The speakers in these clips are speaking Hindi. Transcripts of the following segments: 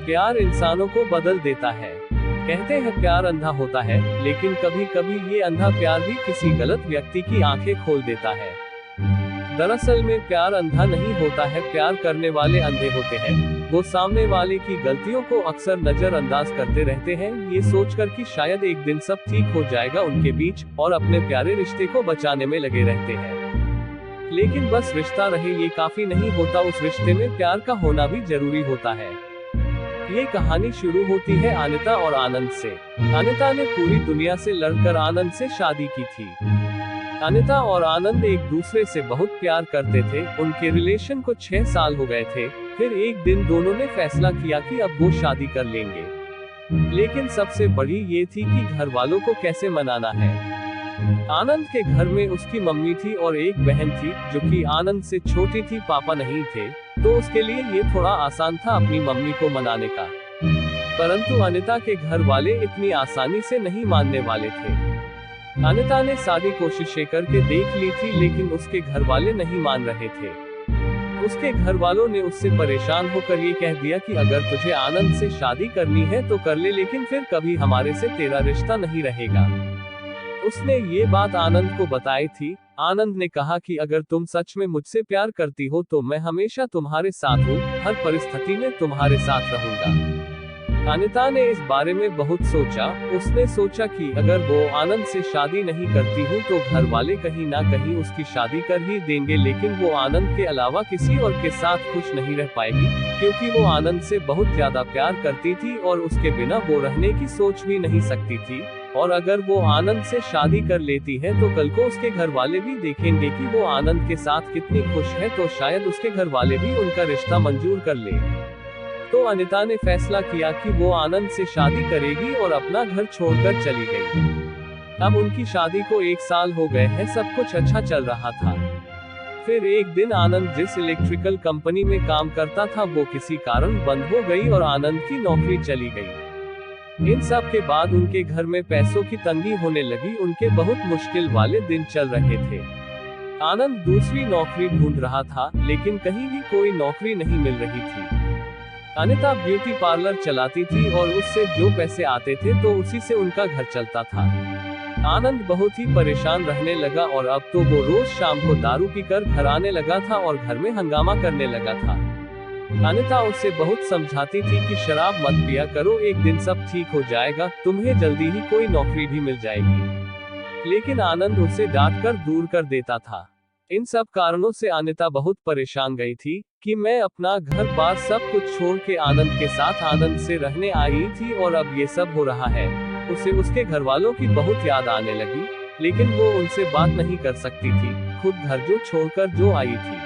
प्यार इंसानों को बदल देता है। कहते हैं प्यार अंधा होता है, लेकिन कभी कभी ये अंधा प्यार भी किसी गलत व्यक्ति की आंखें खोल देता है। दरअसल में प्यार अंधा नहीं होता है, प्यार करने वाले अंधे होते हैं। वो सामने वाले की गलतियों को अक्सर नजरअंदाज करते रहते हैं, ये सोचकर कि शायद एक दिन सब ठीक हो जाएगा उनके बीच, और अपने प्यारे रिश्ते को बचाने में लगे रहते हैं। लेकिन बस रिश्ता रहे ये काफी नहीं होता, उस रिश्ते में प्यार का होना भी जरूरी होता है। ये कहानी शुरू होती है अनिता और आनंद से। अनिता ने पूरी दुनिया से लड़कर आनंद से शादी की थी। अनिता और आनंद एक दूसरे से बहुत प्यार करते थे। उनके रिलेशन को 6 साल हो गए थे। फिर एक दिन दोनों ने फैसला किया कि अब वो शादी कर लेंगे। लेकिन सबसे बड़ी ये थी कि घर वालों को कैसे मनाना है। आनंद के घर में उसकी मम्मी थी और एक बहन थी, जो कि आनंद से छोटी थी, पापा नहीं थे, तो उसके लिए ये थोड़ा आसान था अपनी मम्मी को मनाने का। परंतु अनिता के घर वाले इतनी आसानी से नहीं मानने वाले थे। अनिता ने सारी कोशिशें करके देख ली थी, लेकिन उसके घर वाले नहीं मान रहे थे। उसके घर वालों ने उससे परेशान होकर ये कह दिया कि अगर तुझे आनंद से शादी करनी है तो कर ले, लेकिन फिर कभी हमारे से तेरा रिश्ता नहीं रहेगा। उसने ये बात आनंद को बताई थी। आनंद ने कहा कि अगर तुम सच में मुझसे प्यार करती हो तो मैं हमेशा तुम्हारे साथ हूँ, हर परिस्थिति में तुम्हारे साथ रहूंगा। अनिता ने इस बारे में बहुत सोचा। उसने सोचा कि अगर वो आनंद से शादी नहीं करती हूँ तो घर वाले कहीं ना कहीं उसकी शादी कर ही देंगे, लेकिन वो आनंद के अलावा किसी और के साथ खुश नहीं रह पाएगी, क्योंकि वो आनंद से बहुत ज्यादा प्यार करती थी और उसके बिना वो रहने की सोच भी नहीं सकती थी। और अगर वो आनंद से शादी कर लेती है तो कल को उसके घर वाले भी देखेंगे कि वो आनंद के साथ कितनी खुश है, तो शायद उसके घर वाले भी उनका रिश्ता मंजूर कर ले। तो अनिता ने फैसला किया कि वो आनंद से शादी करेगी और अपना घर छोड़कर चली गई। अब उनकी शादी को 1 साल हो गए हैं, सब कुछ अच्छा चल रहा था। फिर एक दिन आनंद जिस इलेक्ट्रिकल कंपनी में काम करता था वो किसी कारण बंद हो गई और आनंद की नौकरी चली गई। इन सब के बाद उनके घर में पैसों की तंगी होने लगी। उनके बहुत मुश्किल वाले दिन चल रहे थे। आनंद दूसरी नौकरी ढूंढ रहा था, लेकिन कहीं भी कोई नौकरी नहीं मिल रही थी। अनिता ब्यूटी पार्लर चलाती थी और उससे जो पैसे आते थे तो उसी से उनका घर चलता था। आनंद बहुत ही परेशान रहने लगा और अब तो वो रोज शाम को दारू पीकर घर आने लगा था और घर में हंगामा करने लगा था। अनिता उसे बहुत समझाती थी कि शराब मत पिया करो, एक दिन सब ठीक हो जाएगा, तुम्हें जल्दी ही कोई नौकरी भी मिल जाएगी। लेकिन आनंद उसे डांट कर दूर कर देता था। इन सब कारणों से अनिता बहुत परेशान गई थी कि मैं अपना घर बार सब कुछ छोड़ के आनंद के साथ आनंद से रहने आई थी और अब ये सब हो रहा है। उसे उसके घर वालों की बहुत याद आने लगी, लेकिन वो उनसे बात नहीं कर सकती थी, खुद घर जो छोड़कर जो आई थी।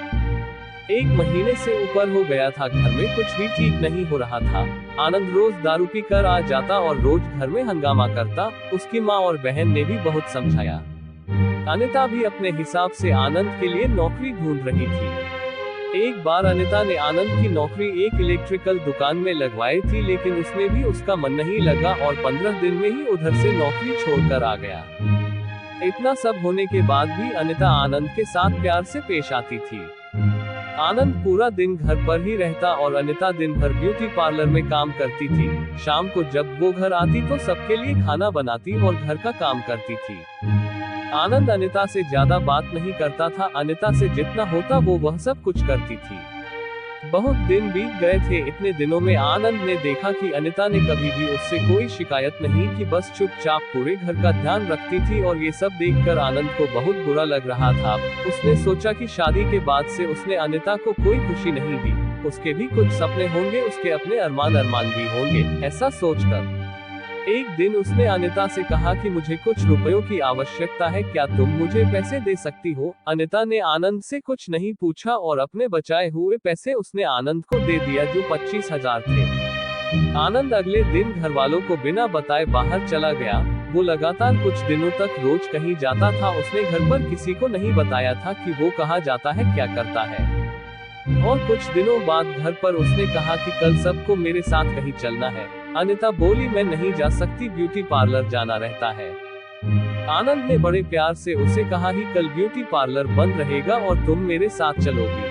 1 महीने से ऊपर हो गया था, घर में कुछ भी ठीक नहीं हो रहा था। आनंद रोज दारू पीकर आ जाता और रोज घर में हंगामा करता। उसकी माँ और बहन ने भी बहुत समझाया। अनिता भी अपने हिसाब से आनंद के लिए नौकरी ढूंढ रही थी। एक बार अनिता ने आनंद की नौकरी एक इलेक्ट्रिकल दुकान में लगवाई थी, लेकिन उसमें भी उसका मन नहीं लगा और 15 दिन में ही उधर से नौकरी छोड़कर आ गया। इतना सब होने के बाद भी अनिता आनंद के साथ प्यार से पेश आती थी। आनंद पूरा दिन घर पर ही रहता और अनिता दिन भर ब्यूटी पार्लर में काम करती थी। शाम को जब वो घर आती तो सबके लिए खाना बनाती और घर का काम करती थी। आनंद अनिता से ज्यादा बात नहीं करता था, अनिता से जितना होता वो वह सब कुछ करती थी। बहुत दिन बीत गए थे। इतने दिनों में आनंद ने देखा कि अनिता ने कभी भी उससे कोई शिकायत नहीं की, बस चुपचाप पूरे घर का ध्यान रखती थी और ये सब देखकर आनंद को बहुत बुरा लग रहा था। उसने सोचा कि शादी के बाद से उसने अनिता को कोई खुशी नहीं दी, उसके भी कुछ सपने होंगे, उसके अपने अरमान भी होंगे। ऐसा सोचकर एक दिन उसने अनिता से कहा कि मुझे कुछ रुपयों की आवश्यकता है, क्या तुम मुझे पैसे दे सकती हो? अनिता ने आनंद से कुछ नहीं पूछा और अपने बचाए हुए पैसे उसने आनंद को दे दिया, जो 25,000 थे। आनंद अगले दिन घर वालों को बिना बताए बाहर चला गया। वो लगातार कुछ दिनों तक रोज कहीं जाता था। उसने घर पर किसी को नहीं बताया था कि वो कहाँ जाता है, क्या करता है। और कुछ दिनों बाद घर पर उसने कहा कि कल सबको मेरे साथ कहीं चलना है। अनिता बोली मैं नहीं जा सकती, ब्यूटी पार्लर जाना रहता है। आनंद ने बड़े प्यार से उसे कहा कि कल ब्यूटी पार्लर बंद रहेगा और तुम मेरे साथ चलोगी।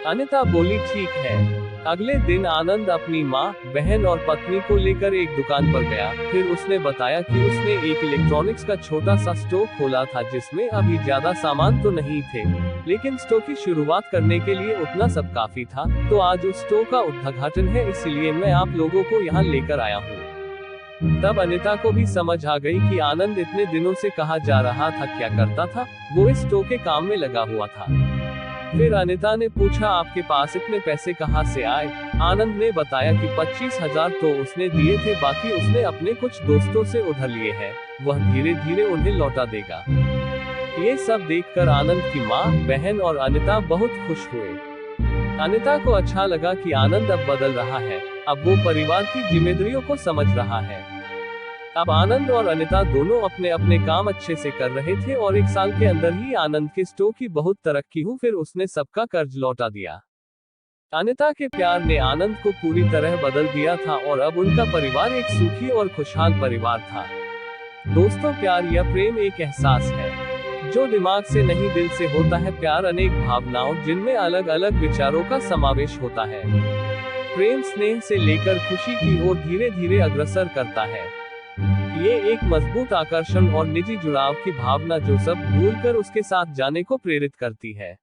अनिता बोली ठीक है। अगले दिन आनंद अपनी माँ, बहन और पत्नी को लेकर एक दुकान पर गया। फिर उसने बताया कि उसने एक इलेक्ट्रॉनिक्स का छोटा सा स्टोर खोला था जिसमें अभी ज्यादा सामान तो नहीं थे, लेकिन स्टोर की शुरुआत करने के लिए उतना सब काफी था। तो आज उस स्टोर का उद्घाटन है, इसलिए मैं आप लोगों को यहाँ लेकर आया हूँ। तब अनिता को भी समझ आ गई कि आनंद इतने दिनों से कहा जा रहा था क्या करता था। वो इस स्टोर के काम में लगा हुआ था। फिर अनिता ने पूछा, आपके पास इतने पैसे कहाँ से आए? आनंद ने बताया कि 25,000 तो उसने दिए थे, बाकी उसने अपने कुछ दोस्तों से उधार लिए हैं, वह धीरे धीरे उन्हें लौटा देगा। ये सब देखकर आनंद की माँ, बहन और अनिता बहुत खुश हुए। अनिता को अच्छा लगा कि आनंद अब बदल रहा है, अब वो परिवार की जिम्मेदारियों को समझ रहा है। अब आनंद और अनिता दोनों अपने अपने काम अच्छे से कर रहे थे और 1 साल के अंदर ही आनंद के स्टोर की बहुत तरक्की हुई। फिर उसने सबका कर्ज लौटा दिया। अनिता के प्यार ने आनंद को पूरी तरह बदल दिया था और अब उनका परिवार एक सुखी और खुशहाल परिवार था। दोस्तों, प्यार या प्रेम एक एहसास है जो दिमाग से नहीं दिल से होता है। प्यार अनेक भावनाओं जिनमें अलग अलग विचारों का समावेश होता है। प्रेम स्नेह से लेकर खुशी की ओर धीरे धीरे अग्रसर करता है। ये एक मजबूत आकर्षण और निजी जुड़ाव की भावना जो सब भूलकर उसके साथ जाने को प्रेरित करती है।